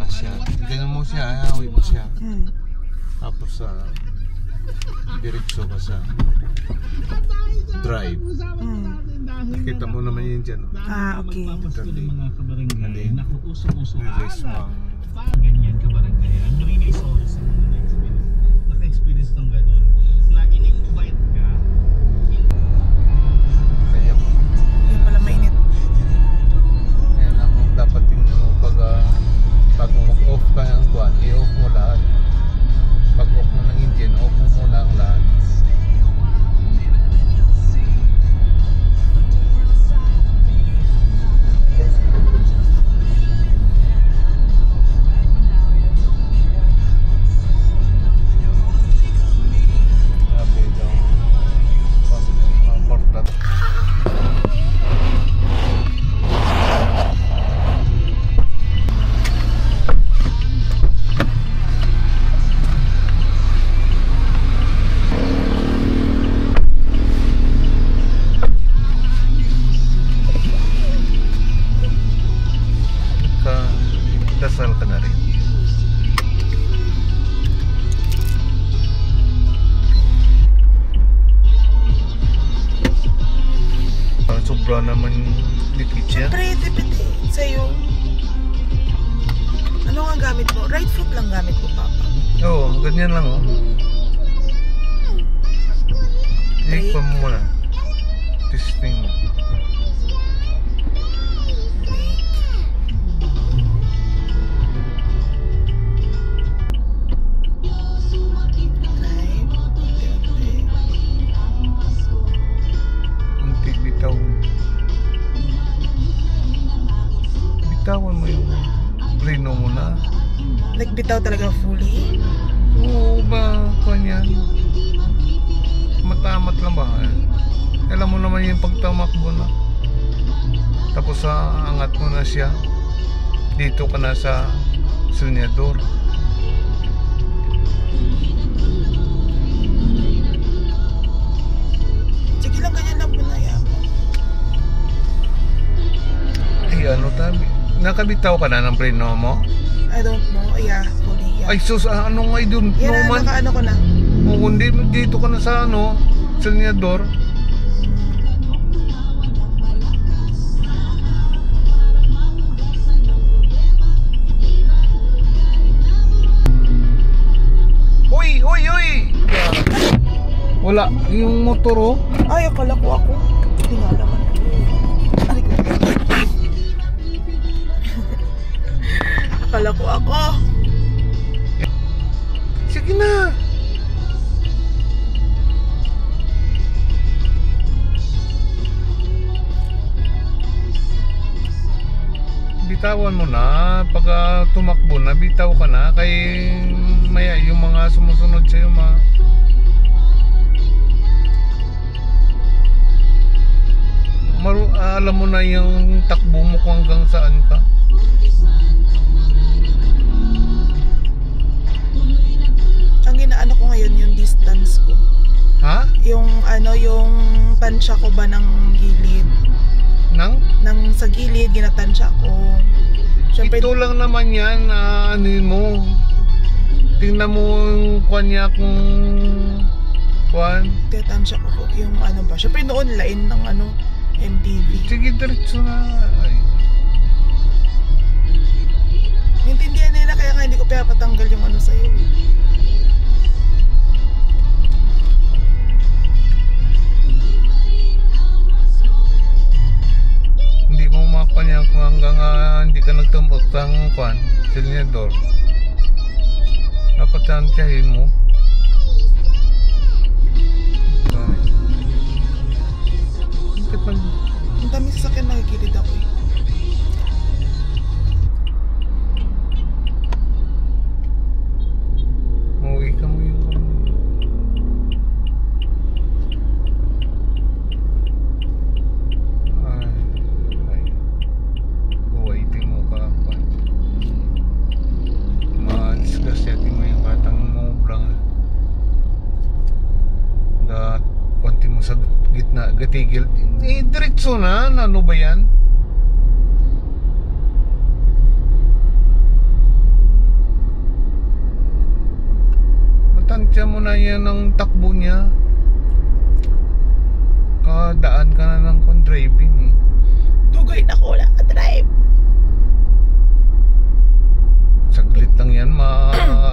siya. Ganyan mo siya, hawi mo siya. Tapos diretso ka sa drive. Kita mo naman yun dyan. Okay. Mga kabarangay, nakuusong-usong araw. Ganyan kabarangay. Ang marina is always naka-experience ng gano'n. Na in-invite ka. Kaya po. Hindi pala mainit. Yan ang dapat tingnan mo pag mag-off ka ng kwan, i-off mo lahat. Pag off mo ng engine, off mo muna ang lahat. Dasal ka na rin. Sobra naman dikit siya. Siyempre, depende sa'yo. Ano ang gamit mo? Right foot lang gamit ko, Papa. Oo, ganyan lang oh. Iikpan mo muna. Testing mo. Bitawan mo yung preno mo na. Nagbitaw talaga fully? Oo ba, kanyan? Matamat lang ba? Alam mo naman yung pagtamakbo na. Tapos angat mo na siya. Dito ka na sa silyador. Sige lang, ganyan lang muna yan. Ay, ano tabi? Nakabitaw ka na ng preno mo? I don't know. Yeah, fully. Yeah. Ay sus, ano nga yun? Yan na, naka-ano ko na. Oo, hindi, dito ka na sa silyador. Uy! Wala, yung motor oh. Ay, akala ko ako. Hindi nga naman. Aray ko. Akala ko ako. Sige na. Bitawan mo na. Pag tumakbo na, bitaw ka na. Kay maya yung mga sumusunod sa'yo alam mo na yung takbo mo kung hanggang saan ka. Ang ginaano ko ngayon yung distance ko. Ha? Yung yung tansya ko ba ng gilid. Nang sa gilid, ginatansya ko. Siyempre, ito lang naman yan, ano mo. Tingnan mo yung kanya kung tetansya ko yung ano ba. Siyempre noon line ng MTV. Sige, diretso na. Ay. Naintindihan nila kaya nga hindi ko pinapatanggal yung sa'yo. Hindi mo mapanya kung hanggang hindi ka nagtumbok ng silyador. Dapat tansyahin mo. Ang dami sa akin nakikilid ako eh. Mauwi ka mo yung buwaitin mo ka ma-disgusting mo yung katang mo blang konti mo sa gitna, gatigil. Diretso na, ano ba yan? na yan ang takbo niya. Kadaan ka na ng driving eh. Dugay na ko, wala ka drive. Saglit lang yan,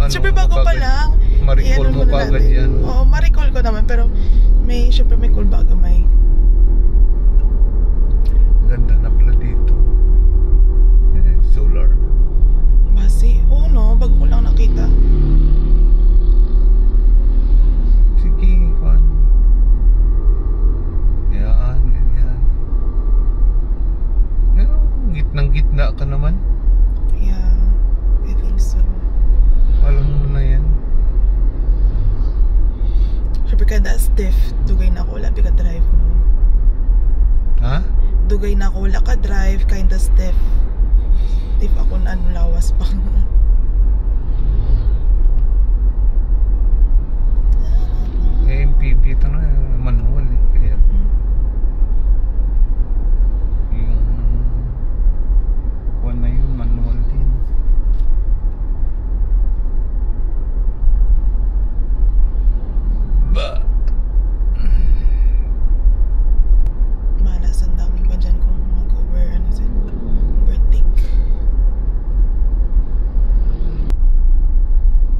Siyempre bago pa lang. Ma-recall mo pa agad yan. Oo, ma-recall ko naman, pero siyempre may cool baga may. Ganda na pala dito. Solar. Basi, oo no, bago ko lang nakita. Sige, Juan. Yan, ganyan. Pero, gitnang-gitna ka naman. Yeah, I think so. Alam mo na yan. Siyempre kada stiff, dugay na ako, labi ka drive mo. Ha? Dugay na ako, wala ka drive, kinda stiff. Stiff ako na lawas pa. MPV ito na, manual eh. Kaya, yung kuwan na yun, manual din. Malas, ang dami pa dyan kung mag-over, overtake.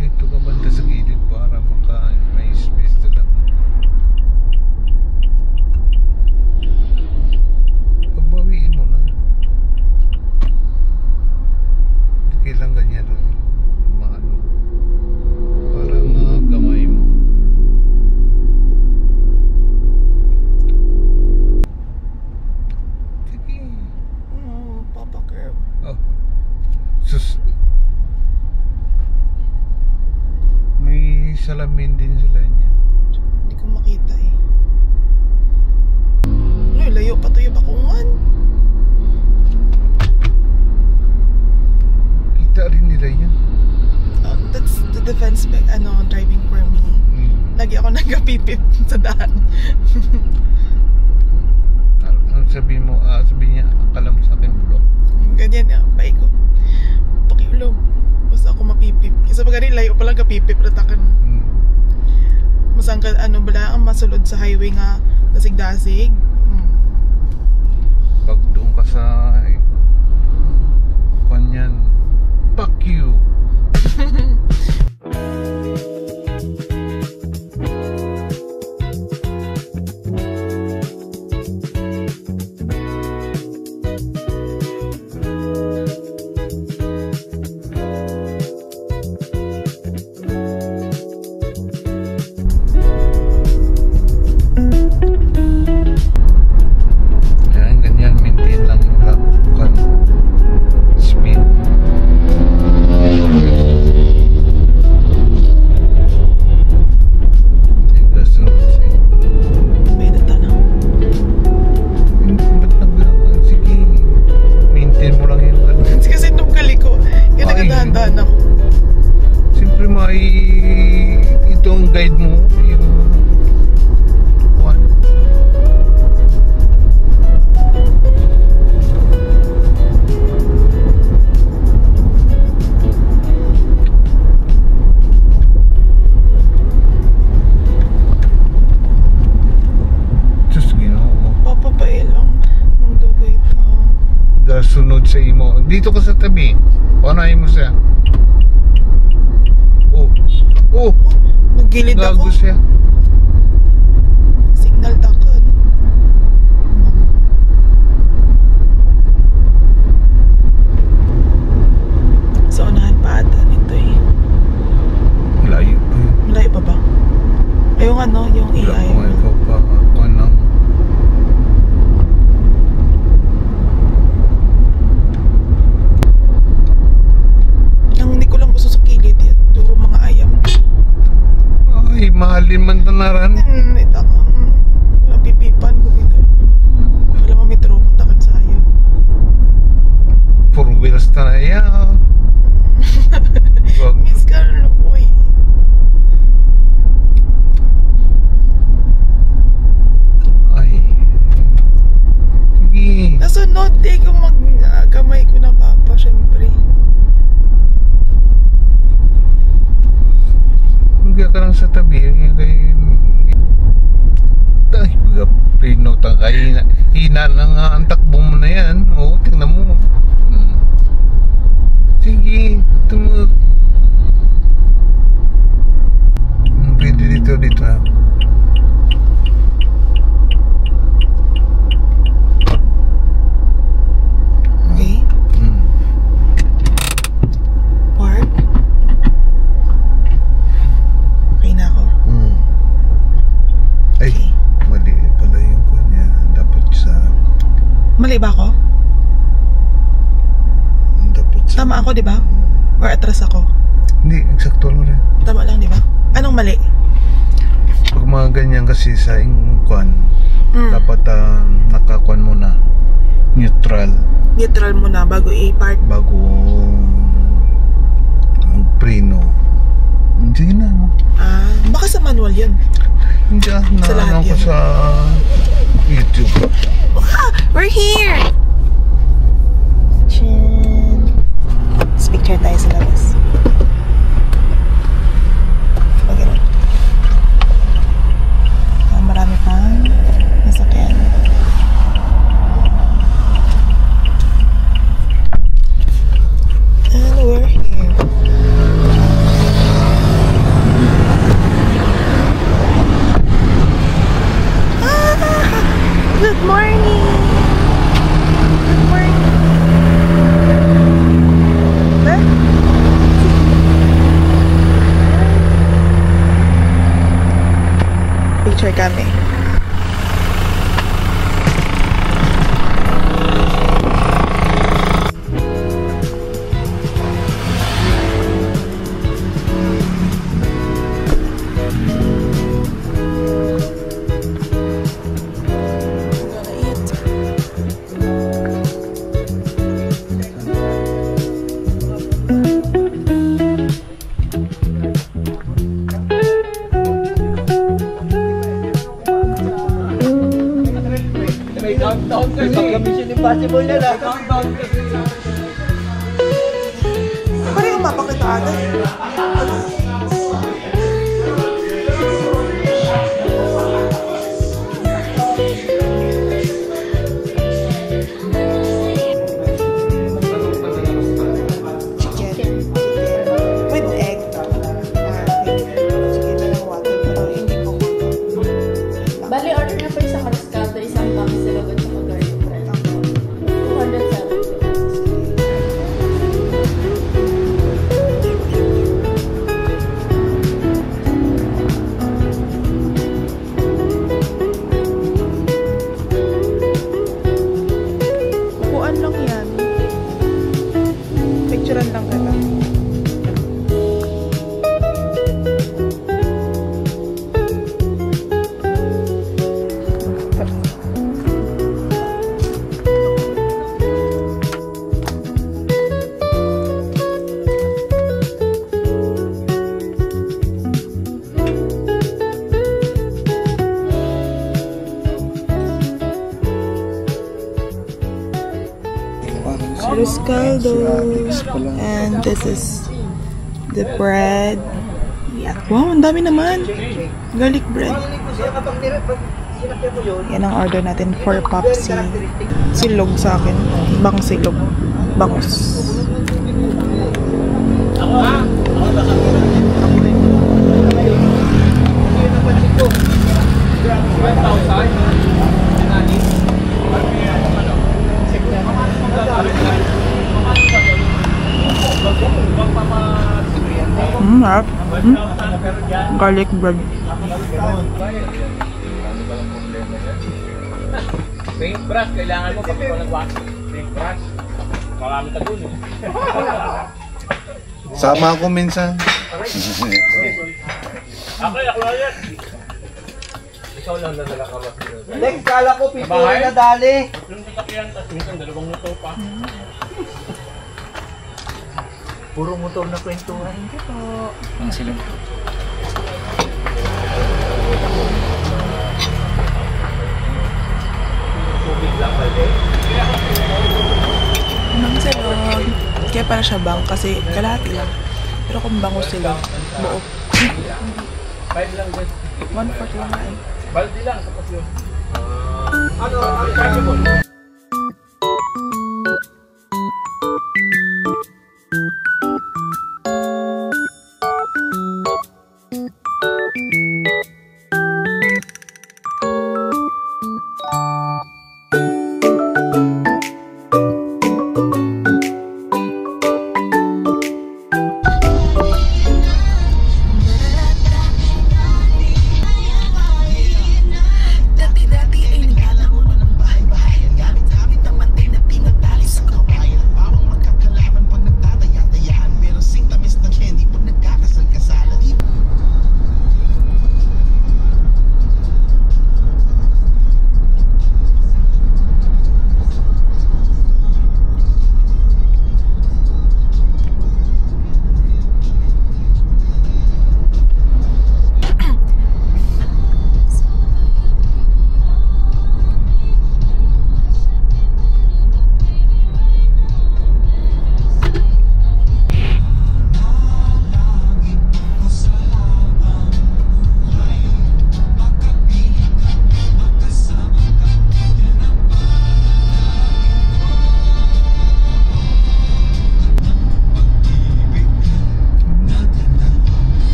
Dito ka banda sa gilid para may space na lang. Pabawiin mo na. Hindi kailang ganyan lang. Maano. Para magamay mo. Sige. Papa curve. Oh. Sus. May salamin din sila niya. Hindi ko makita eh. Ano, layo pa to yung bakungan. Kita rin nila yan. That's the defense driving for me. Lagi ako nagapipit sa daan. Ano sabihin mo? Sabihin niya, akala mo sa akin vlog. Ganyan nga, bye ko. Pakiulo. Basta ako mapipip. Isa pa ganun, layo palang kapipip. Ratakan. Masang ka, bala ang masulod sa highway nga dasig-dasig. Pag doon ka sa kanyan, fuck you. Ganyan, maintain lang yung speed. Sige, maintain mo lang yung Kasi nung kaliko, yun nagadahan-dahan ako. siyempre itong guide mo yung one. Sunod sa imo. Dito ka sa tabi. Panahin mo siya. Oh. Naggilid ako. Gago siya. Signal takad. So, unahan pa ata nito eh. Malayo pa yun. Malayo pa ba? Yung yung Wala AI. ko ikaw pa. Ako nang hindi ko lang gusto sa kilid yan. Duro mga ayam. ay, mahalin man tanaran. Ito ka. Napipipan ko dito. Wala mo may trauma takad sa ayam. 4 wheels na yan. Miss Carlo, boy. Ay. Sige. Nasunod eh kung magkamay ko na papa, syempre. Huwag ka lang sa tabi. mahina na nga ang takbo mo na yan. Oo, tingnan mo. Sige, tumug. Pwede dito na. Okay. Park. Okay na ako. Ay, mali pala yung kanya. Dapat sa... Mali ba ako? Dapat sa... Tama ako, di ba? Or atras ako? Hindi, eksakto mo rin. Tama lang, di ba? Anong mali? Pag mga ganyan kasi sa kwan, dapat nakakuan mo na. Neutral. Neutral muna bago i-park. Bago mag-preno. Sige na. Baka sa manual yun. Hindi Sa lahat na ko yun. sa YouTube. We're here! Chin. Let's picture tayo sa labas. Pagano. Marami pang nasakyan. And we're here. Good morning! Good morning! Huh? Picture kami. Mission Impossible yan ah. Parang yung mapakita Chicken with egg. Chicken na ng water. Pero hindi ko. Bali, order na po isang Moscato, isang box sila at saka garlic bread. 207. Upuan lang yan. Picturean lang kita. Arroz caldo. And this is the bread. Yeah. Wow, ang dami naman. Garlic bread. Yan ang order natin for Popsi. Silog sa akin. Bang silog. Bangus. Harap. Garlic bread. Paintbrush, kailangan mo pag ikaw nag-wax. Paintbrush. Marami tagun eh. Sama ako minsan. Ako na yan. Ikaw lang nadala ka ba? Next, kala ko pipuri na dali. Yung sasakyan, tapos minsan dalawang motor pa. Puro motor na kwentuhan. Hindi po. Ang silog. Mang silog. Kaya para siya bang kasi kalahati lang. Pero kung bango silog, buo. 5 lang guys. 1/4 lang nga eh. Baldi lang, tapos yun. Ano sabi mo?